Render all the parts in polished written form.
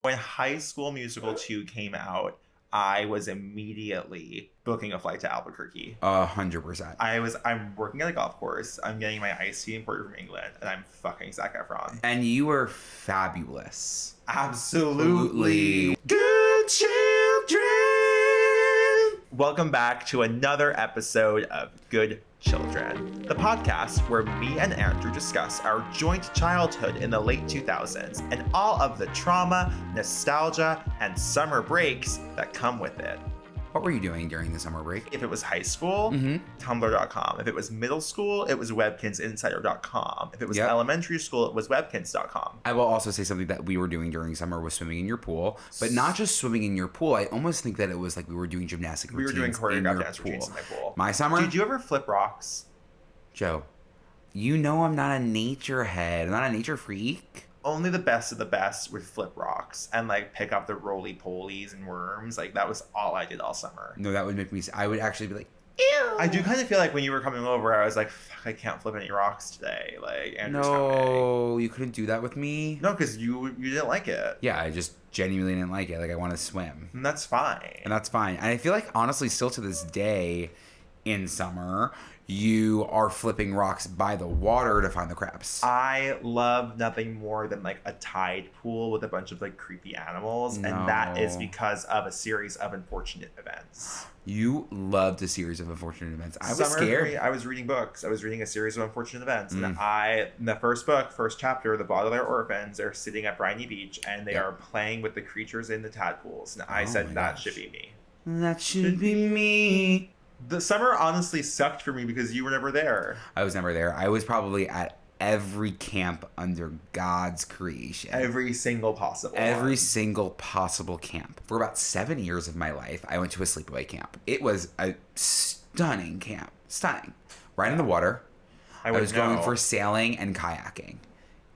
When High School Musical 2 came out, I was immediately booking a flight to Albuquerque. 100%. I'm working at a golf course. I'm getting my iced tea imported from England, and I'm fucking Zac Efron. And you were fabulous. Absolutely. Good children. Welcome back to another episode of Good Children, the podcast where me and Andrew discuss our joint childhood in the late 2000s and all of the trauma, nostalgia, and summer breaks that come with it. What were you doing during the summer break? If it was high school, Tumblr.com. If it was middle school, it was WebkinsInsider.com. If it was elementary school, it was Webkins.com. I will also say something that we were doing during summer was swimming in your pool, but not just swimming in your pool. I almost think that it was like we were doing gymnastic routines. We were doing choreographed dance routines in my pool. My summer? Did you ever flip rocks? Joe, you know I'm not a nature head. I'm not a nature freak. Only the best of the best would flip rocks and like pick up the roly-polies and worms. Like that was all I did all summer. No, that would make me, I would actually be like, ew. I do kind of feel like when you were coming over, I was like, fuck, I can't flip any rocks today. Like, Andrew's coming. You couldn't do that with me? No, because you didn't like it. Yeah, I just genuinely didn't like it. Like, I want to swim. And that's fine. And I feel like, honestly, still to this day in summer, you are flipping rocks by the water to find the crabs. I love nothing more than like a tide pool with a bunch of like creepy animals. No. And that is because of a series of unfortunate events. You loved a series of unfortunate events. I was scared. I was reading books. I was reading a series of unfortunate events. And in the first book, first chapter, the Baudelaire orphans are sitting at Briny Beach and they are playing with the creatures in the tadpoles. And I said, that should be me. That should be me. The summer honestly sucked for me because you were never there. I was never there. I was probably at every camp under God's creation. Every single possible camp. For about 7 years of my life, I went to a sleepaway camp. It was a stunning camp. Stunning. Right in the water. I was going for sailing and kayaking.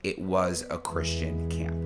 It was a Christian camp.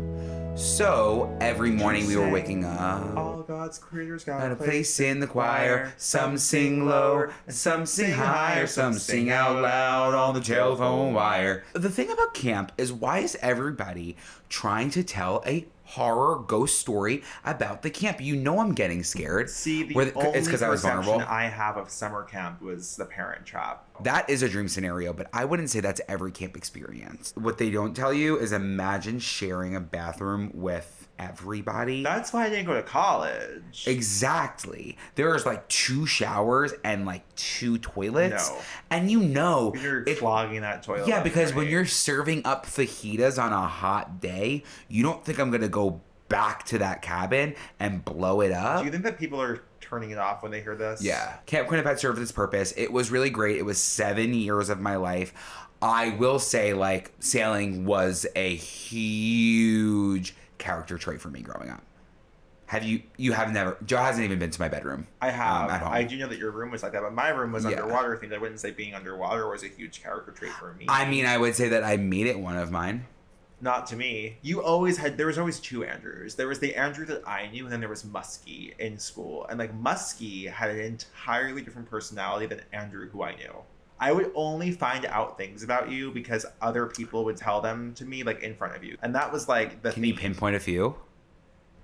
So every morning we were waking up. All God's creators got a place in the choir. Some sing low, some sing higher, some sing out loud on the telephone wire. The thing about camp is, why is everybody trying to tell a horror ghost story about the camp? You know I'm getting scared. See, it's because I was vulnerable. I have of summer camp was the Parent Trap. That is a dream scenario, but I wouldn't say that's every camp experience. What they don't tell you is, imagine sharing a bathroom with everybody. That's why I didn't go to college. Exactly. There's like 2 showers and like 2 toilets. No. And you're clogging that toilet. Yeah, because when you're serving up fajitas on a hot day, you don't think I'm going to go back to that cabin and blow it up. Do you think that people are turning it off when they hear this? Yeah. Camp Quinnipiac served its purpose. It was really great. It was 7 years of my life. I will say, like, sailing was a huge character trait for me growing up. You have never, Joe hasn't even been to my bedroom. I have. At home. I do know that your room was like that, but my room was underwater themed. I wouldn't say being underwater was a huge character trait for me. I mean, I would say that I made it one of mine. Not to me. There was always 2 Andrews. There was the Andrew that I knew, and then there was Muskie in school. And like Muskie had an entirely different personality than Andrew, who I knew. I would only find out things about you because other people would tell them to me, like in front of you. And that was like the thing. Can you pinpoint a few?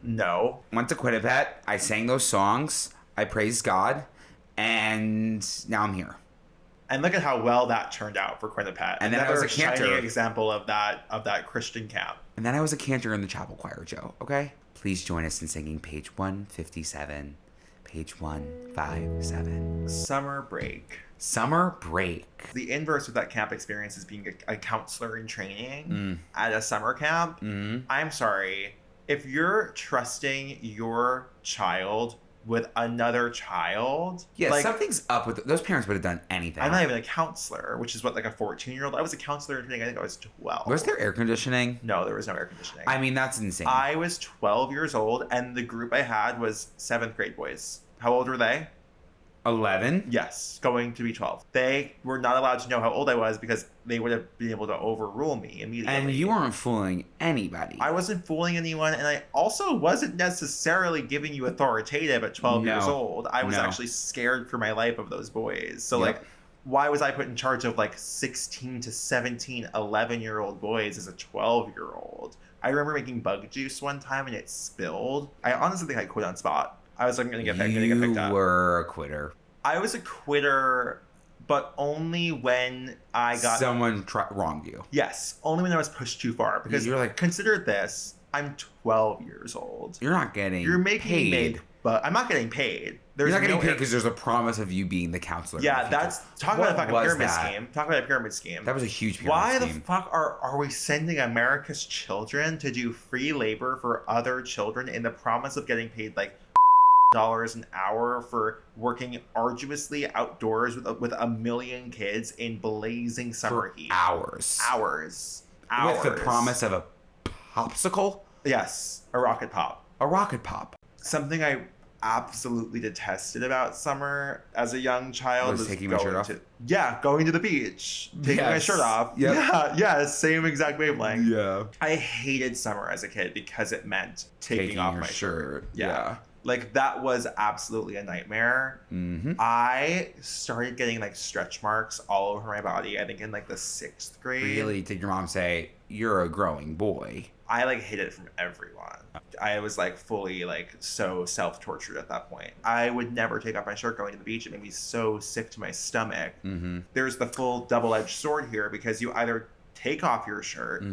No. Went to Quinnipiac. I sang those songs. I praised God. And now I'm here. And look at how well that turned out for Quinnipiac. And then I was a cantor. Shining example of that Christian camp. And then I was a cantor in the chapel choir, Joe. Okay? Please join us in singing page 157. Page 157. Summer break. Summer break. The inverse of that camp experience is being a counselor in training at a summer camp. I'm sorry. If you're trusting your child with another child, something's up with those parents. Would have done anything. I'm not even a counselor, which is what, like a 14-year-old. I was a counselor in training. I think I was 12. Was there air conditioning? No, there was no air conditioning. I mean, that's insane. I was 12 years old, and the group I had was 7th grade boys. How old were they? 11? Yes, going to be 12. They were not allowed to know how old I was because they would have been able to overrule me immediately. And you weren't fooling anybody. I wasn't fooling anyone, and I also wasn't necessarily giving you authoritative at 12 years old. I was actually scared for my life of those boys. So, why was I put in charge of, 16 to 17, 11-year-old boys as a 12-year-old? I remember making bug juice one time and it spilled. I honestly think I quit on spot. I was like, I'm gonna get picked up. You were a quitter. I was a quitter, but only when I got someone wronged you. Yes, only when I was pushed too far. Because you're like, consider this: I'm 12 years old. You're not getting. You're making paid. But I'm not getting paid. You're not getting paid because there's a promise of you being the counselor. Yeah, that's talk about a fucking pyramid scheme. Talk about a pyramid scheme. That was a huge pyramid scheme. Why the fuck are we sending America's children to do free labor for other children in the promise of getting paid like dollars an hour for working arduously outdoors with a million kids in blazing summer heat? Hours. With the promise of a popsicle? Yes, a rocket pop. A rocket pop. Something I absolutely detested about summer as a young child was taking my shirt off. Going to the beach, taking my shirt off. Yep. Yeah, same exact wavelength. Yeah. I hated summer as a kid because it meant taking off my shirt. Yeah. Like, that was absolutely a nightmare. Mm-hmm. I started getting, like, stretch marks all over my body, I think in, like, the 6th grade. Really? Did your mom say, you're a growing boy? I, like, hid it from everyone. I was, like, fully, like, so self-tortured at that point. I would never take off my shirt going to the beach. It made me so sick to my stomach. Mm-hmm. There's the full double-edged sword here because you either take off your shirt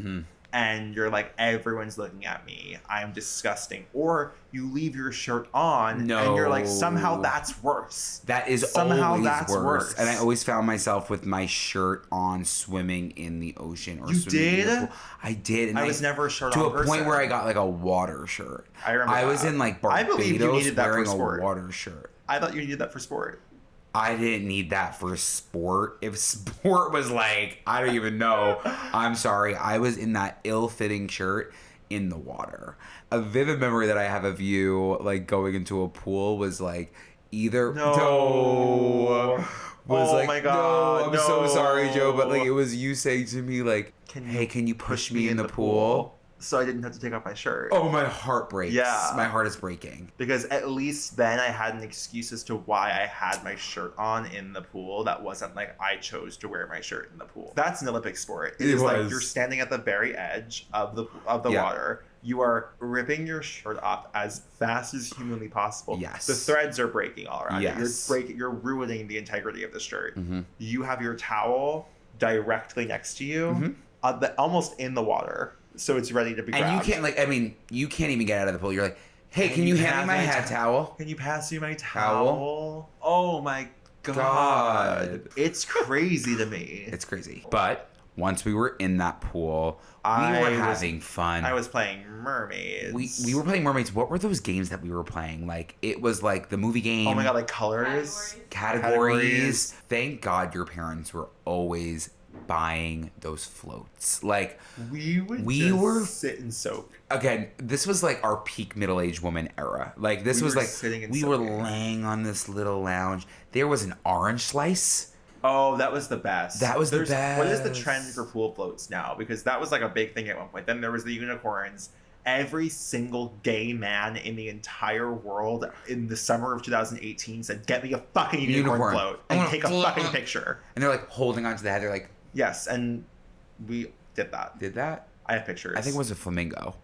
and you're like, everyone's looking at me, I'm disgusting, or you leave your shirt on and you're like, somehow that's worse. That is somehow always that's worse. And I always found myself with my shirt on swimming in the ocean or swimming in the pool. I did. And I was never a shirt on to a point where I got like a water shirt. I remember I was in like Barbados wearing a water shirt. I thought you needed that for sport. I didn't need that for sport. If sport was like, I don't even know. I'm sorry. I was in that ill-fitting shirt in the water. A vivid memory that I have of you, like, going into a pool was like either... No. My God. No, I'm so sorry, Joe. But like, it was you saying to me like, hey, can you push me in the pool? So I didn't have to take off my shirt. Oh, my heart breaks. Yeah. My heart is breaking. Because at least then I had an excuse as to why I had my shirt on in the pool. That wasn't like I chose to wear my shirt in the pool. That's an Olympic sport. It is like you're standing at the very edge of the water. You are ripping your shirt off as fast as humanly possible. Yes. The threads are breaking all around yes. it. You're ruining the integrity of the shirt. Mm-hmm. You have your towel directly next to you, almost in the water. So it's ready to be grabbed. And you can't even get out of the pool. You're like, hey, can you hand me my hat towel? Can you pass me my towel? Oh my God. It's crazy to me. It's crazy. But once we were in that pool, we were having fun. I was playing mermaids. We were playing mermaids. What were those games that we were playing? Like, it was like the movie game. Oh my God, like colors? Categories. Thank God your parents were always buying those floats. Like, we were sit and soak. Again, this was like our peak middle-aged woman era. Like, this was like we were laying on this little lounge. There was an orange slice. Oh, that was the best. That was the best. What is the trend for pool floats now? Because that was like a big thing at one point. Then there was the unicorns. Every single gay man in the entire world in the summer of 2018 said, get me a fucking unicorn float and take a fucking picture. And they're like holding onto the head. They're like... Yes, and we did that. Did that? I have pictures. I think it was a flamingo.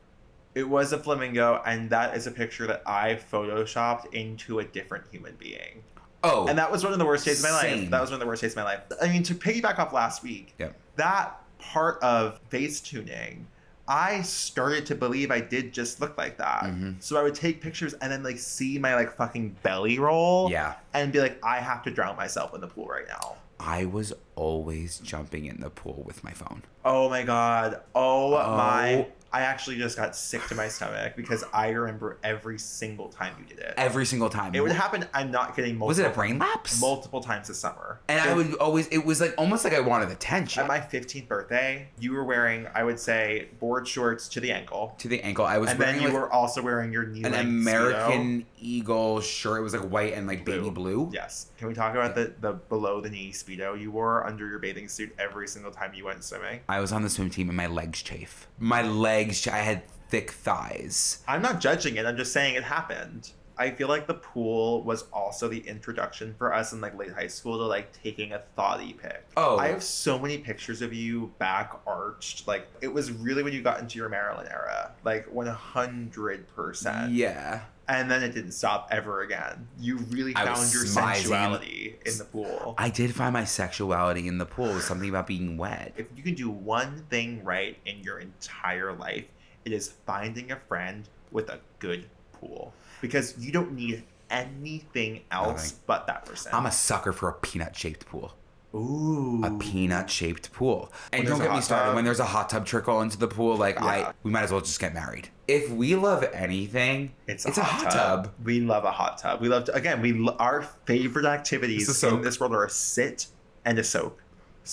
It was a flamingo, and that is a picture that I photoshopped into a different human being. Oh. And that was one of the worst days of my life. That was one of the worst days of my life. I mean, to piggyback off last week, that part of face tuning, I started to believe I did just look like that. Mm-hmm. So I would take pictures and then like see my like fucking belly roll. Yeah. And be like, I have to drown myself in the pool right now. I was always jumping in the pool with my phone. Oh my God. Oh my. I actually just got sick to my stomach because I remember every single time you did it. Every single time. It would happen. I'm not kidding. Was it a brain lapse? Multiple times this summer. And I would always, it was like almost like I wanted attention. At my 15th birthday, you were wearing, I would say, board shorts to the ankle. To the ankle. I was and wearing then you were also wearing your knee-length an American Speedo. Eagle shirt. It was like white and like baby blue. Yes. Can we talk about the below the knee Speedo you wore under your bathing suit every single time you went swimming? I was on the swim team and my legs chafe. I had thick thighs. I'm not judging it. I'm just saying it happened. I feel like the pool was also the introduction for us in like late high school to like taking a thoughty pic. Oh. I have so many pictures of you back arched. Like it was really when you got into your Maryland era. Like 100%. Yeah. And then it didn't stop ever again. You really I found was your smizing. sensuality in the pool. I did find my sexuality in the pool. It was something about being wet. If you can do one thing right in your entire life, it is finding a friend with a good pool. Because you don't need anything else but that person. I'm a sucker for a peanut-shaped pool. Ooh. A peanut-shaped pool. And When don't there's a get me hot started. tub. When there's a hot tub trickle into the pool, like Yeah. we might as well just get married. If we love anything, It's a hot tub. We love a hot tub. We love to, again, our favorite activities It's a soak. in this world are a sit and a soak.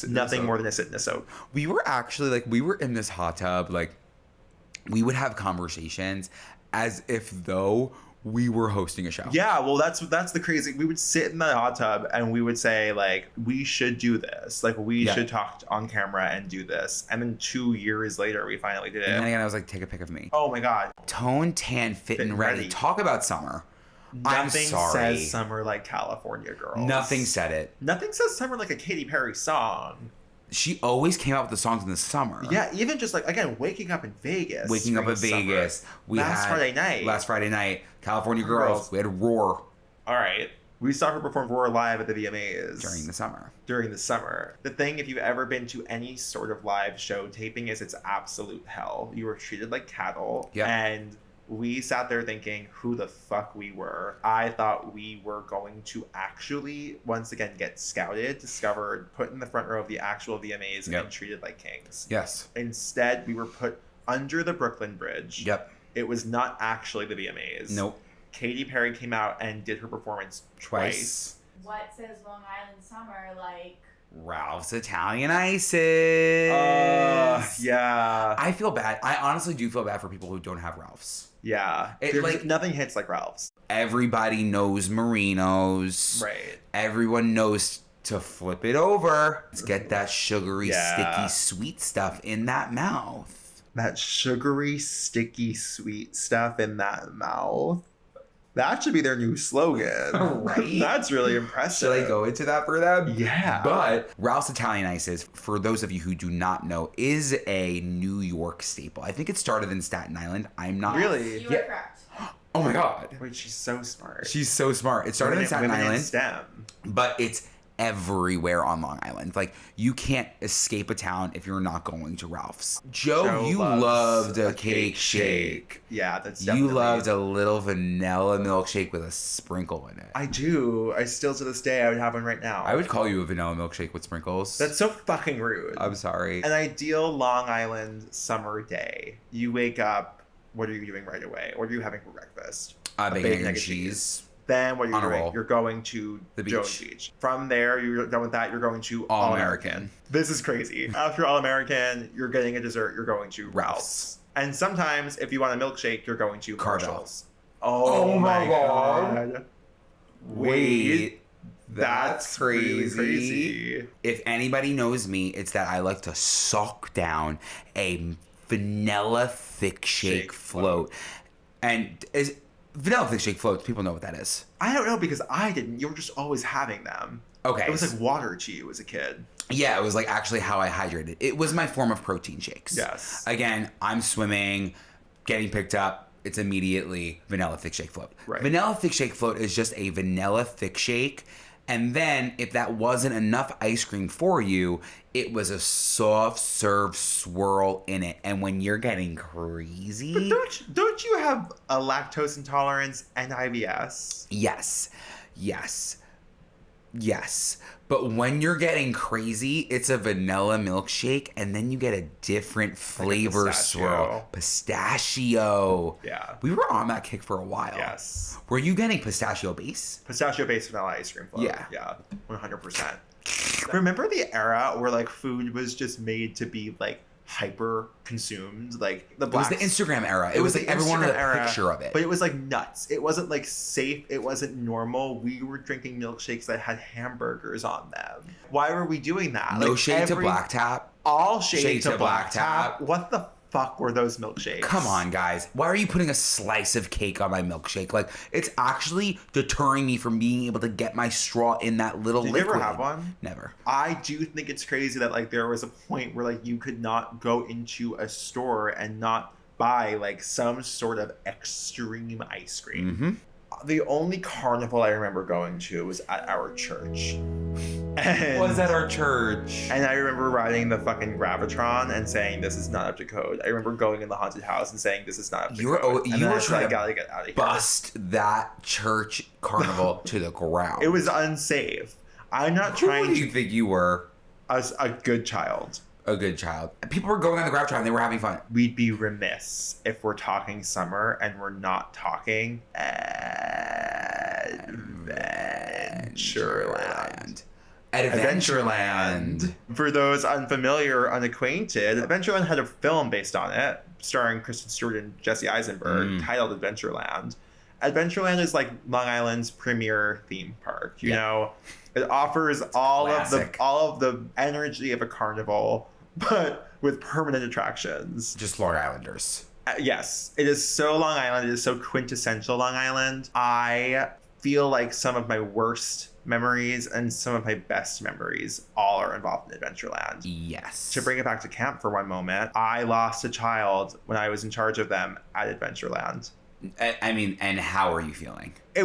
Nothing more than a sit and a soak. We were actually like, we were in this hot tub, like, we would have conversations as if though we were hosting a show. Yeah, well, that's the crazy. We would sit in the hot tub and we would say like, we should do this. Like, we should talk on camera and do this. And then 2 years later, we finally did it. And then again, I was like, take a pic of me. Oh my god, Tone, tan, fit, and ready. Talk about summer. I'm nothing sorry. says summer like California Girls. Nothing said it. Nothing says summer like a Katy Perry song. She always came out with the songs in the summer. Yeah, even just like, again, waking up in Vegas. Waking up in during Vegas. summer. We Last Friday night, California Girls. We had Roar All right. We saw her perform Roar live at the VMAs. during the summer. The thing, if you've ever been to any sort of live show taping, is it's absolute hell. You were treated like cattle. Yeah. And we sat there thinking who the fuck we were. I thought we were going to actually, once again, get scouted, discovered, put in the front row of the actual VMAs, and treated like kings. Yes. Instead, we were put under the Brooklyn Bridge. Yep. It was not actually the VMAs. Nope. Katy Perry came out and did her performance twice. What says Long Island summer like? Ralph's Italian Ices. Yeah. I feel bad. I honestly do feel bad for people who don't have Ralph's. Yeah. Nothing hits like Ralph's. Everybody knows Merinos. Right. Everyone knows to flip it over. Let's get that sugary, sticky, sweet stuff in that mouth. That sugary, sticky, sweet stuff in that mouth. That should be their new slogan. Right? That's really impressive. Should I go into that for them? Yeah. But Ralph's Italian Ices, for those of you who do not know, is a New York staple. I think it started in Staten Island. I'm not... Really? You are correct. Oh my God. Wait, she's so smart. She's so smart. It started in Staten Women in Island, STEM. but it's everywhere on Long Island. Like, you can't escape a town if you're not going to Ralph's. Joe, you loves loved a cake shake. Yeah, that's You definitely... loved a little vanilla milkshake with a sprinkle in it. I do. I still, to this day, I would have one right now. I would call you a vanilla milkshake with sprinkles. That's so fucking rude. I'm sorry. An ideal Long Island summer day. You wake up. What are you doing right away? What are you having for breakfast? Bacon and cheese. Then what are you On a doing? roll. You're going to The Jones beach. Beach. From there, you're done with that. You're going to All American. This is crazy. After All American, you're getting a dessert. You're going to Ralph's. Ralph's. And sometimes, if you want a milkshake, you're going to Carvel. Marshalls. Oh my god! Wait, that's really crazy. crazy. If anybody knows me, it's that I like to sock down a vanilla thick shake float. And is vanilla thick shake floats, people know what that is. I don't know because I didn't. You were just always having them. Okay. It was like water to you as a kid. Yeah, it was like actually how I hydrated. It was my form of protein shakes. Yes. Again, I'm swimming, getting picked up. It's immediately vanilla thick shake float. Right. Vanilla thick shake float is just a vanilla thick shake. And then if that wasn't enough ice cream for you, it was a soft serve swirl in it. And when you're getting crazy... But don't you have a lactose intolerance and IBS? Yes. But when you're getting crazy, it's a vanilla milkshake, and then you get a different flavor swirl. Pistachio. Yeah. We were on that kick for a while. Yes. Were you getting pistachio base? Pistachio-based vanilla ice cream float. Yeah. Yeah. 100%. Remember the era where like food was just made to be like hyper consumed, like the It was black. the Instagram era. It was like the everyone had Instagram a picture of it. But it was like nuts. It wasn't like safe. It wasn't normal. We were drinking milkshakes that had hamburgers on them. Why were we doing that? No Like, shade to Black Tap. All shade, Shade to to Black Black Tap. Tap. What the fuck were those milkshakes? Come on, guys. Why are you putting a slice of cake on my milkshake? Like, it's actually deterring me from being able to get my straw in that little Did liquid. you ever have one? Never. I do think it's crazy that like there was a point where like you could not go into a store and not buy like some sort of extreme ice cream. Mm-hmm. The only carnival I remember going to was at our church. And, Was at our church. and I remember riding the fucking Gravitron and saying, this is not up to code. I remember going in the haunted house and saying, this is not up to code. And You then were I said, trying I to gotta get out of here. bust that church carnival to the ground. It was unsafe. I'm not Who trying do to you think you were? as a good child. A good child. People were going on the Gravitron and they were having fun. We'd be remiss if we're talking summer and we're not talking Adventureland. Adventureland. For those unfamiliar or unacquainted, Adventureland had a film based on it, starring Kristen Stewart and Jesse Eisenberg, titled Adventureland. Adventureland is like Long Island's premier theme park. You know, it offers all of the energy of a carnival, but with permanent attractions. Just Long Islanders. Yes, it is so Long Island. It is so quintessential Long Island. I feel like some of my worst memories and some of my best memories all are involved in Adventureland. Yes. To bring it back to camp for one moment, I lost a child when I was in charge of them at Adventureland. I mean, and how are you feeling? I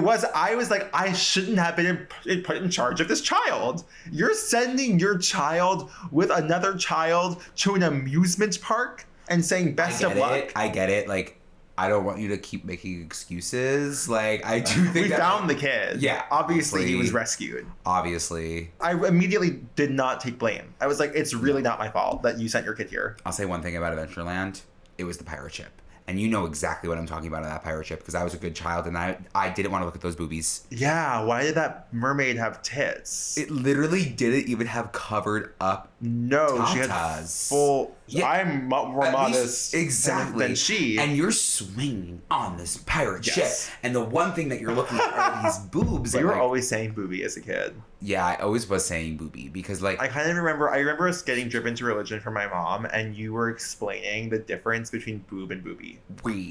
was like, I shouldn't have been put in charge of this child. You're sending your child with another child to an amusement park and saying best of luck. I get it. Like, I don't want you to keep making excuses. Like, I do think we found the kid. Yeah, Obviously, he was rescued. Obviously. I immediately did not take blame. I was like, it's really not my fault that you sent your kid here. I'll say one thing about Adventureland. It was the pirate ship. And you know exactly what I'm talking about on that pirate ship because I was a good child and I didn't want to look at those boobies. Yeah, why did that mermaid have tits? It literally didn't even have covered up. No, she had tatas. full. Yeah, I'm more at modest least, exactly than she. And you're swinging on this pirate Yes. ship. And the one thing that you're looking at are these boobs. You that, were like, always saying booby as a kid. Yeah, I always was saying booby because like I kind of remember. I remember us getting driven to religion from my mom, and you were explaining the difference between boob and booby.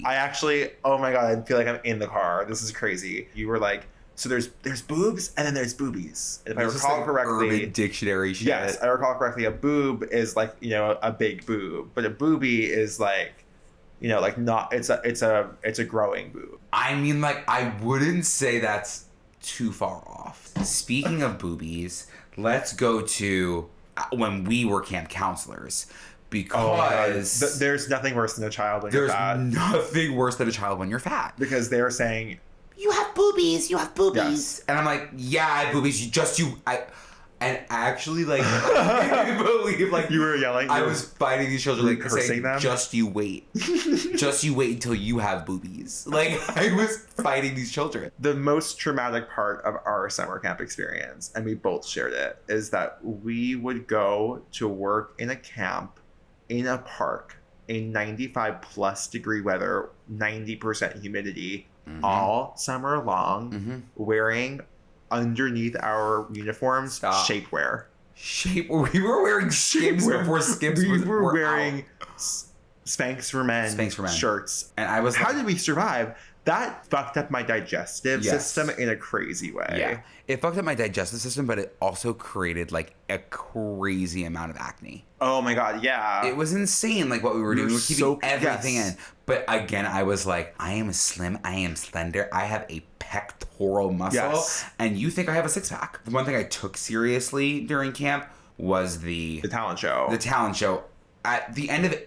I actually, oh my god, I feel like I'm in the car. This is crazy. You were like, so there's boobs and then there's boobies. And if I recall correctly, Urban Dictionary shit. yes, I recall correctly, a boob is like, you know, a big boob, but a boobie is like, you know, like not. It's a growing boob. I mean, like, I wouldn't say that's too far off. Speaking of boobies, let's go to when we were camp counselors. Because there's nothing worse than a child when you're fat. There's nothing worse than a child when you're fat. Because they're saying, you have boobies, you have boobies. Yes. And I'm like, yeah, I have boobies. And actually, like, I can't believe, like, you were yelling. I was fighting these children, like, cursing saying, them? just you wait. Just you wait until you have boobies. Like, I was fighting these children. The most traumatic part of our summer camp experience, and we both shared it, is that we would go to work in a camp in a park in 95 plus degree weather, 90% humidity, all summer long, wearing underneath our uniforms shapewear. We were wearing Skims before Skims. We were wearing Spanx for men shirts. And I was how did we survive? That fucked up my digestive system in a crazy way. Yeah. It fucked up my digestive system, but it also created like a crazy amount of acne. Oh my god, yeah. It was insane, like what we were doing. We were keeping everything in. But again, I was like, I am slim, I am slender, I have a pectoral muscle, and you think I have a six-pack. The one thing I took seriously during camp was the talent show. The talent show. At the end of it,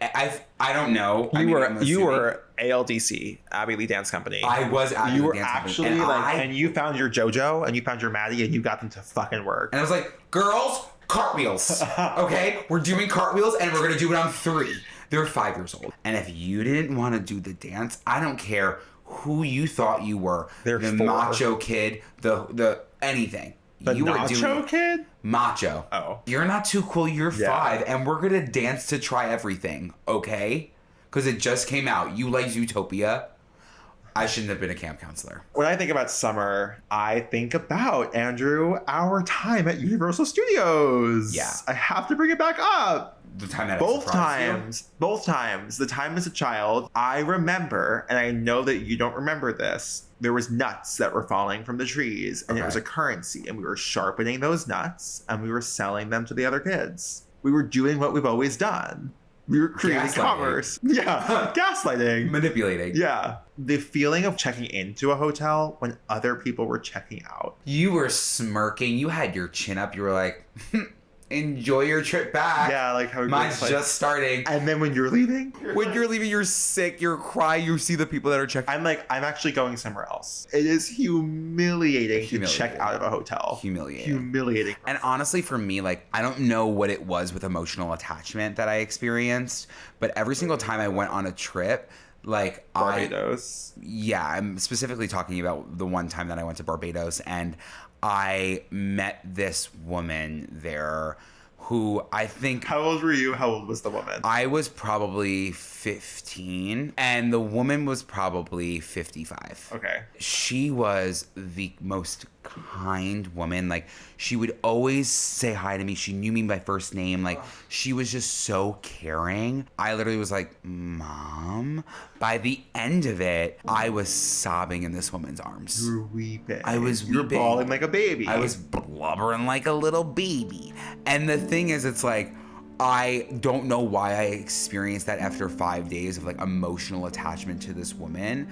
I don't know. You were ALDC, Abby Lee Dance Company. I was Abby Lee Dance actually Company. and you found your JoJo and you found your Maddie and you got them to fucking work. And I was like, girls, cartwheels. Okay, we're doing cartwheels and we're gonna do it on 3. They're 5 years old. And if you didn't want to do the dance, I don't care who you thought you were. They're the 4. macho kid, the anything. The you nacho kid? Macho. Oh. You're not too cool, you're 5, and we're gonna dance to Try Everything, okay? Because it just came out. You like Zootopia. I shouldn't have been a camp counselor. When I think about summer, I think about, Andrew, our time at Universal Studios. Yeah. I have to bring it back up. The time that Both surprised you? times. Both times. The time as a child, I remember, and I know that you don't remember this, there was nuts that were falling from the trees, and it was a currency, and we were sharpening those nuts, and we were selling them to the other kids. We were doing what we've always done. We were creating commerce. Yeah. Gaslighting. Manipulating. Yeah. The feeling of checking into a hotel when other people were checking out. You were smirking. You had your chin up. You were like, enjoy your trip back. Yeah, like how mine's just starting. And then when you're leaving, you're sick, you're crying, you see the people that are checking. I'm like, I'm actually going somewhere else. It is humiliating to check out of a hotel. Humiliating. And honestly, for me, like, I don't know what it was with emotional attachment that I experienced, but every single time I went on a trip, like Barbados. I'm specifically talking about the one time that I went to Barbados, and I met this woman there who I think... How old were you? How old was the woman? I was probably 15, and the woman was probably 55. Okay. She was the most kind woman. Like, she would always say hi to me. She knew me by first name. Like, she was just so caring. I literally was like, Mom. By the end of it, I was sobbing in this woman's arms. You were weeping. I was weeping. You were bawling like a baby. I was blubbering like a little baby. And the thing is, it's like, I don't know why I experienced that after 5 days of like emotional attachment to this woman.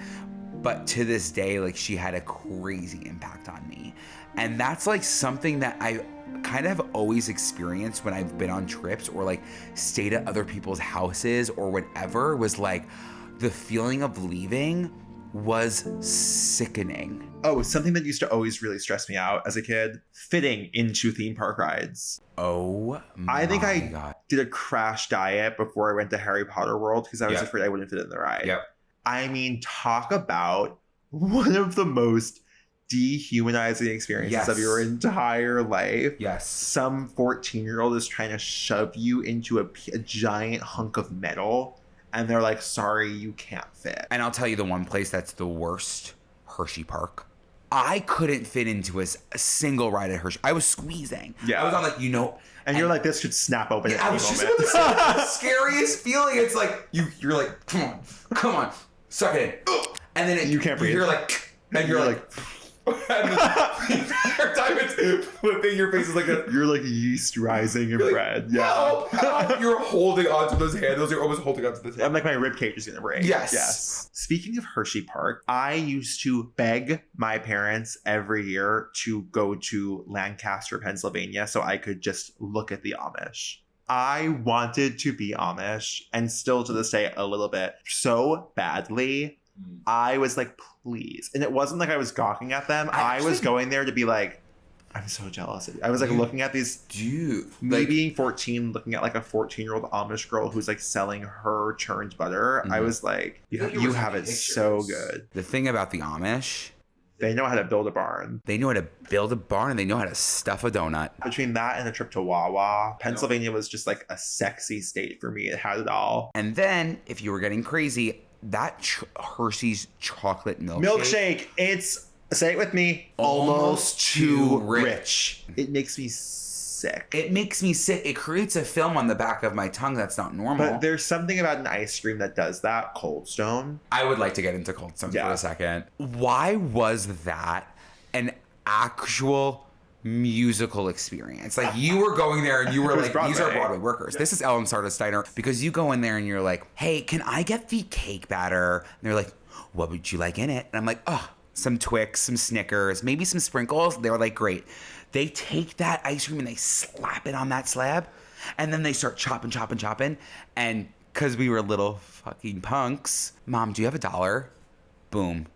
But to this day, like, she had a crazy impact on me. And that's like something that I kind of have always experienced when I've been on trips or like stayed at other people's houses or whatever, was like the feeling of leaving was sickening. Oh, something that used to always really stress me out as a kid, fitting into theme park rides. Oh my I think I God. did a crash diet before I went to Harry Potter World because I was Yep. afraid I wouldn't fit in the ride. Yep. I mean, talk about one of the most dehumanizing experiences of your entire life. Yes. Some 14-year-old is trying to shove you into a giant hunk of metal, and they're like, sorry, you can't fit. And I'll tell you the one place that's the worst, Hershey Park. I couldn't fit into a single ride at Hershey. I was squeezing. Yeah. I was on like, And you're like, this could snap open at I any was just moment. about to say, the scariest feeling. It's like, you're like, come on, suck it in. And then You can't breathe. You're like, and you're like, and the entire time it's flipping, your face is like a... You're like yeast rising in You're like, bread. Yeah. Help. You're holding onto those handles. You're almost holding onto the table. I'm like, my rib cage is gonna break. Yes. Speaking of Hershey Park, I used to beg my parents every year to go to Lancaster, Pennsylvania, so I could just look at the Amish. I wanted to be Amish, and still to this day a little bit, so badly. I was like, please. And it wasn't like I was gawking at them. I was going there to be like, I'm so jealous of you. I was like looking at these, me being 14, looking at like a 14-year-old Amish girl who's like selling her churned butter. I was like, you have it so good. The thing about the Amish, they know how to build a barn. they know how to build a barn and they know how to stuff a donut. Between that and a trip to Wawa, Pennsylvania was just like a sexy state for me. It had it all. And then, if you were getting crazy, that Hershey's chocolate Milkshake. It's, say it with me, almost too rich. It makes me sick. It makes me sick. It creates a film on the back of my tongue that's not normal. But there's something about an ice cream that does that. Cold Stone. I would like to get into Cold Stone for a second. Why was that an actual musical experience? Like, you were going there and you were like, these are Broadway workers. This is Ellen Steiner, because you go in there and you're like, hey, can I get the cake batter? And they're like, what would you like in it? And I'm like, oh, some Twix, some Snickers, maybe some sprinkles. They were like, great. They take that ice cream and they slap it on that slab, and then they start chopping. And because we were little fucking punks, Mom, do you have $1? Boom.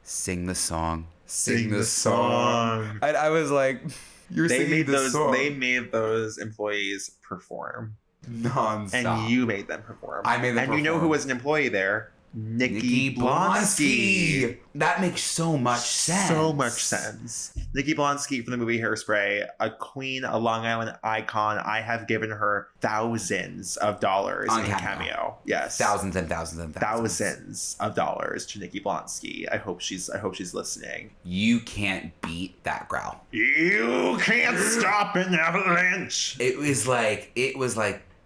Sing the song. Sing the song. And I was like, they made those employees perform nonstop. And you made them perform. I made them perform. And you know who was an employee there? Nikki Blonsky. That makes so much sense. So much sense. Nikki Blonsky from the movie Hairspray, a queen, a Long Island icon. I have given her thousands of dollars in cameo. Yes. Thousands and thousands and thousands. Thousands of dollars to Nikki Blonsky. I hope she's listening. You can't beat that growl. You can't stop an avalanche. It was like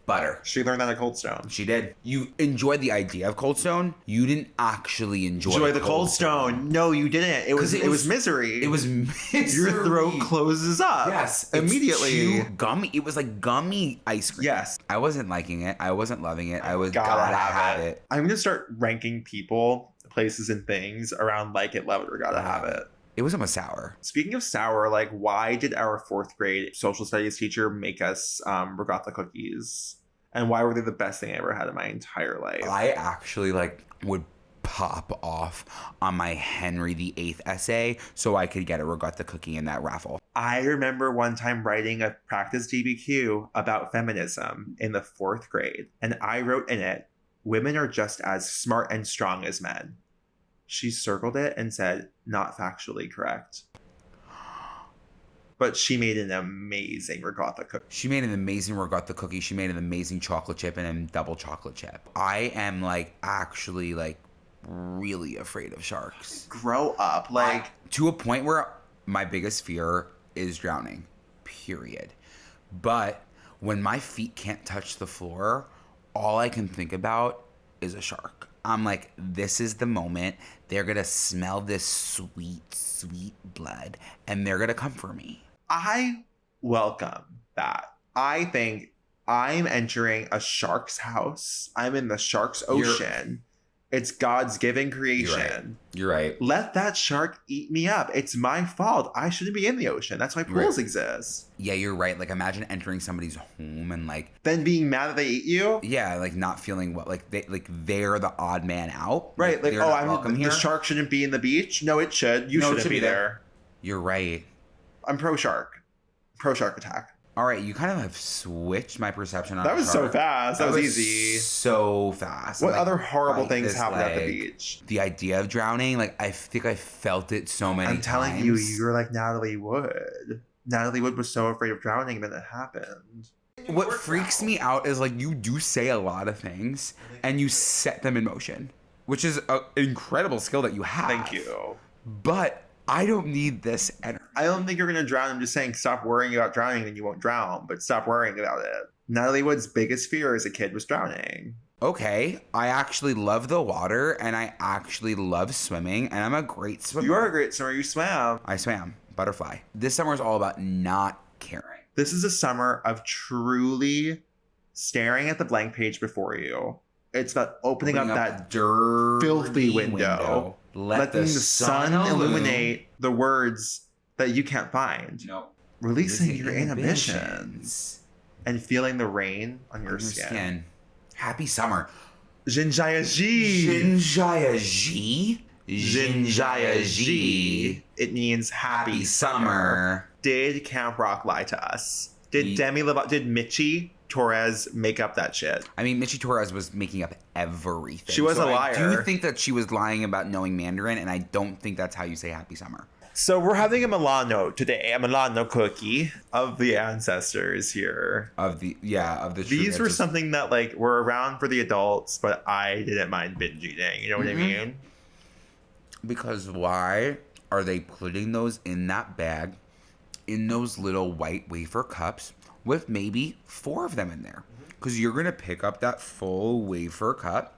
Butter. She learned that at Cold Stone. She did. You enjoyed the idea of Cold Stone. You didn't actually enjoy the Cold Stone. No, you didn't. It was misery. It was misery. Your throat closes up. Yes. Immediately. Gummy. It was like gummy ice cream. Yes. I wasn't liking it. I wasn't loving it. I was gotta have it. I'm going to start ranking people, places, and things around like it, love it, or gotta have it. It was almost sour. Speaking of sour, like, why did our 4th grade social studies teacher make us regatta cookies? And why were they the best thing I ever had in my entire life? I actually would pop off on my Henry VIII essay so I could get a regatta cookie in that raffle. I remember one time writing a practice DBQ about feminism in the 4th grade, and I wrote in it, "Women are just as smart and strong as men." She circled it and said, "Not factually correct." But she made an amazing regatta cookie. She made an amazing regatta cookie. She made an amazing chocolate chip and a double chocolate chip. I am actually really afraid of sharks. Grow up. To a point where my biggest fear is drowning. Period. But when my feet can't touch the floor, all I can think about is a shark. I'm like, this is the moment. They're going to smell this sweet, sweet blood, and they're going to come for me. I welcome that. I think I'm entering a shark's house. I'm in the shark's ocean. It's God's given creation. You're right. Let that shark eat me up. It's my fault. I shouldn't be in the ocean. That's why pools exist. Yeah, you're right. Imagine entering somebody's home and then being mad that they eat you. Yeah, not feeling what they're the odd man out. Right. The shark shouldn't be in the beach. No, it should. You shouldn't be there. You're right. I'm pro shark. Pro shark attack. All right, you kind of have switched my perception on that. Was shark. So fast. That was easy. So fast. What other horrible things happened at the beach? The idea of drowning, I think I felt it so many times. I'm telling you, you're like Natalie Wood. Natalie Wood was so afraid of drowning, then it happened. What freaks me out is you do say a lot of things and you set them in motion, which is an incredible skill that you have. Thank you. But I don't need this energy. I don't think you're going to drown. I'm just saying stop worrying about drowning and you won't drown, but stop worrying about it. Natalie Wood's biggest fear as a kid was drowning. Okay, I actually love the water and I actually love swimming and I'm a great swimmer. You are a great swimmer. You swam. I swam. Butterfly. This summer is all about not caring. This is a summer of truly staring at the blank page before you. It's about opening up that filthy window. Letting the sun illuminate the words that you can't find. No. Releasing your inhibitions. And feeling the rain on your skin. Happy summer. Jinjayaji. Jinjayaji? Jinjayaji. It means happy summer. Did Camp Rock lie to us? Did Michi Torres make up that shit? I mean, Michi Torres was making up everything. She was a liar. I do think that she was lying about knowing Mandarin, and I don't think that's how you say happy summer. So we're having a Milano today, a Milano cookie of the ancestors here. Of the These were something that were around for the adults, but I didn't mind binge eating. You know what I mean? Because why are they putting those in that bag, in those little white wafer cups, with maybe 4 of them in there? Because you're going to pick up that full wafer cup.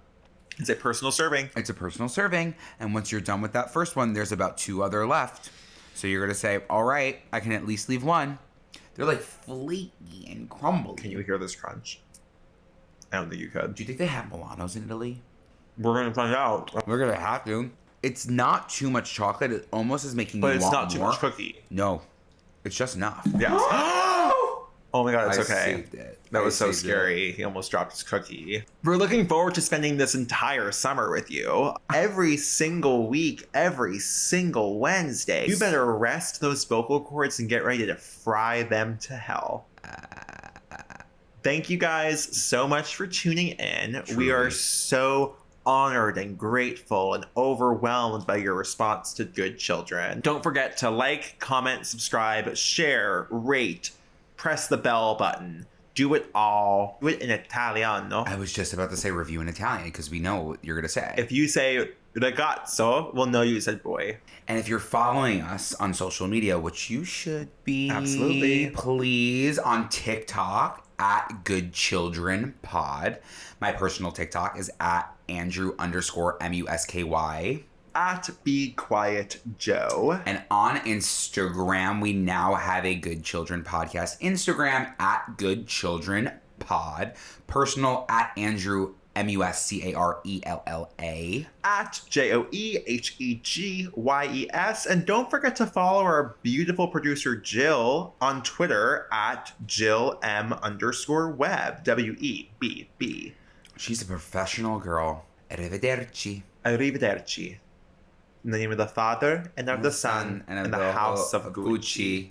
It's a personal serving. It's a personal serving. And once you're done with that first one, there's about 2 other left. So you're going to say, all right, I can at least leave one. They're flaky and crumbly. Can you hear this crunch? I don't think you could. Do you think they have Milanos in Italy? We're going to find out. We're going to have to. It's not too much chocolate. It almost is making you want more. But it's not too much cookie. No. It's just enough. Yes. Oh my God, it's okay. Saved it. That was so scary. He almost dropped his cookie. We're looking forward to spending this entire summer with you. Every single week, every single Wednesday. You better rest those vocal cords and get ready to fry them to hell. Thank you guys so much for tuning in. Truly. We are so honored and grateful and overwhelmed by your response to Good Children. Don't forget to like, comment, subscribe, share, rate, press the bell button. Do it all. Do it in Italiano. I was just about to say review in Italian because we know what you're going to say. If you say ragazzo, we'll know you said boy. And if you're following us on social media, which you should be. Absolutely. Please, on TikTok at Good Children Pod. My personal TikTok is at Andrew_MUSKY. At Be Quiet Joe. And on Instagram, we now have a Good Children Podcast Instagram at Good Children Pod. Personal at Andrew MUSCARELLA. At JOEHEGYES. And don't forget to follow our beautiful producer Jill on Twitter at JillM_Webb. WEBB. She's a professional girl. Arrivederci. Arrivederci. In the name of the Father, and of the Son, and of the house of Gucci.